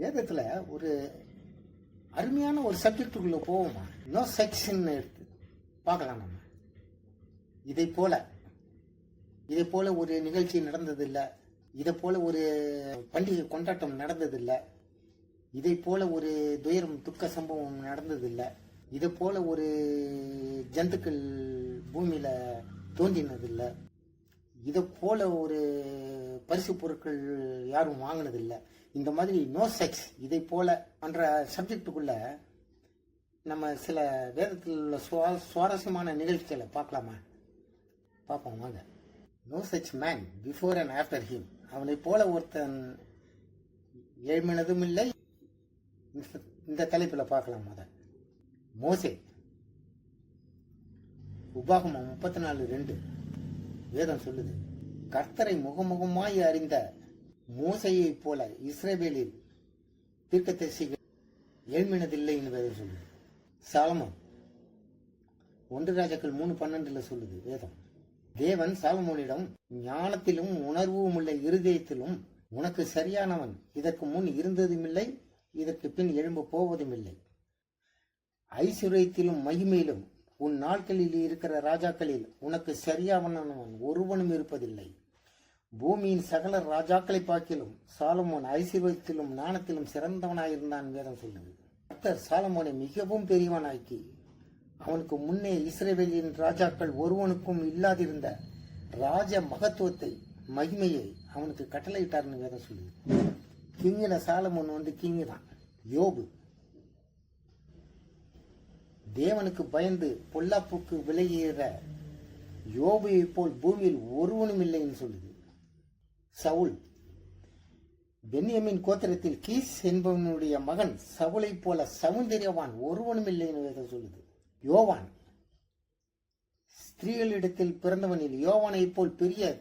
வேதத்துல ஒரு அருமையான ஒரு சப்ஜெக்டுக்குள்ள போவோமா? நோ செக்ஷன் எடுத்து பார்க்கலாம். நம்ம இதை போல ஒரு நிகழ்ச்சி நடந்ததில்லை, இதை போல ஒரு பண்டிகை கொண்டாட்டம் நடந்ததில்லை, இதை போல ஒரு துயரம் துக்க சம்பவம் நடந்ததில்லை, இதை போல ஒரு ஜந்துக்கள் பூமியில தோன்றினதில்லை, இதை போல ஒரு பரிசு பொருட்கள் யாரும் வாங்கினதில்லை. இந்த மாதிரி நோ செக்ஸ் இதை போல பண்ற சப்ஜெக்டுக்குள்ள நம்ம சில வேதத்தில் உள்ள சுவாரஸ்யமான நிகழ்ச்சிகளை பார்க்கலாமா? பார்ப்போம் வாங்க. No such man before and after him. அவனை போல ஒருத்தன் எழுமினதும் இல்லை. இந்த தலைப்பில் பார்க்கலாம். மோசே, உபாகமம் 34:2 வேதம் சொல்லுது, கர்த்தரை முகமுகமாய் அறிந்த மோசையை போல இஸ்ரவேலில் தீர்க்கதரிசிகள் எழுமினதில்லை என்று வேதம் சொல்லுது. சாலமோன் 1 ராஜாக்கள் 3:12 சொல்லுது வேதம், தேவன் சாலமோனிடம், ஞானத்திலும் உணர்வும் உள்ள இருதயத்திலும் உனக்கு சரியானவன் இதற்கு முன் இருந்ததுமில்லை, இதற்கு பின் எழும்ப போவதுமில்லை. ஐஸ்வர்யத்திலும் மகிமையிலும் உன் நாட்களில் இருக்கிற ராஜாக்களில் உனக்கு சரியானவன் ஒருவனும் இருப்பதில்லை. பூமியின் சகல ராஜாக்களை பார்க்கிலும் சாலமோன் ஐஸ்வர்யத்திலும் ஞானத்திலும் சிறந்தவனாயிருந்தான் வேதம் சொல்லுது. கர்த்தர் சாலமோனை மிகவும் பெரியவனாக்கி அவனுக்கு முன்னே இஸ்ரவேலின் ராஜாக்கள் ஒருவனுக்கும் இல்லாதிருந்த ராஜ மகத்துவத்தை மகிமையை அவனுக்கு கட்டளையிட்டார்னு வேதம் சொல்லுது. கிங்கில சாலமோன் கிங்கு தான். யோபு, தேவனுக்கு பயந்து பொல்லாப்புக்கு விலகிற யோபுவை போல் பூமியில் ஒருவனும் இல்லைன்னு சொல்லுது. சவுல், பென்யமின் கோத்திரத்தில் கீஸ் என்பவனுடைய மகன் சவுலை போல சௌந்தரியவான் ஒருவனும் இல்லைன்னு வேதம் சொல்லுது. யோவான், ஸ்திரீகளிடத்தில் பிறந்தவனில் யோவானை போல் பெரிய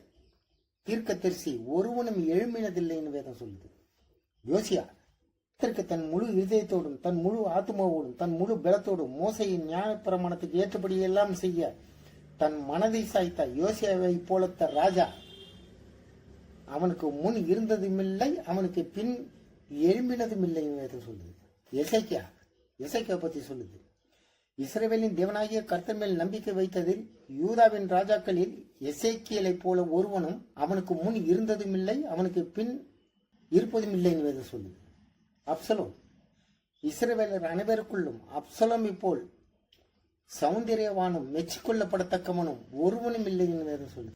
தீர்க்கதரிசி ஒருவனும் எழும்பினதில்லைன்னு வேதம் சொல்லுது. யோசியா, தன் முழு இதயத்தோடும் தன் முழு ஆத்மாவோடும் தன் முழு பலத்தோடும் மோசையின் ஞான பிரமாணத்துக்கு ஏற்றபடியெல்லாம் செய்ய தன் மனதை சாய்த்த யோசியாவை போலத்த ராஜா அவனுக்கு முன் இருந்ததுமில்லை, அவனுக்கு பின் எழும்பினதும் இல்லை சொல்லுது. எசேக்கியா பத்தி சொல்லுது, இஸ்ரவேலின் தேவனாகிய கர்த்தர் மேல் நம்பிக்கை வைத்ததில் யூதாவின் ராஜாக்களில் எசேக்கியலை போல ஒருவனும் அவனுக்கு முன் இருந்ததும் இல்லை, அவனுக்கு பின் இருப்பதும் இல்லைன்னு வேதம் சொல்லுது. அப்சலோம், இஸ்ரவேலர் அனைவருக்குள்ளும் அப்சலோமை போல் சௌந்தரியவானும் மெச்சிக்கொள்ளப்படத்தக்கவனும் ஒருவனும் இல்லை என்று வேதம் சொல்லுது.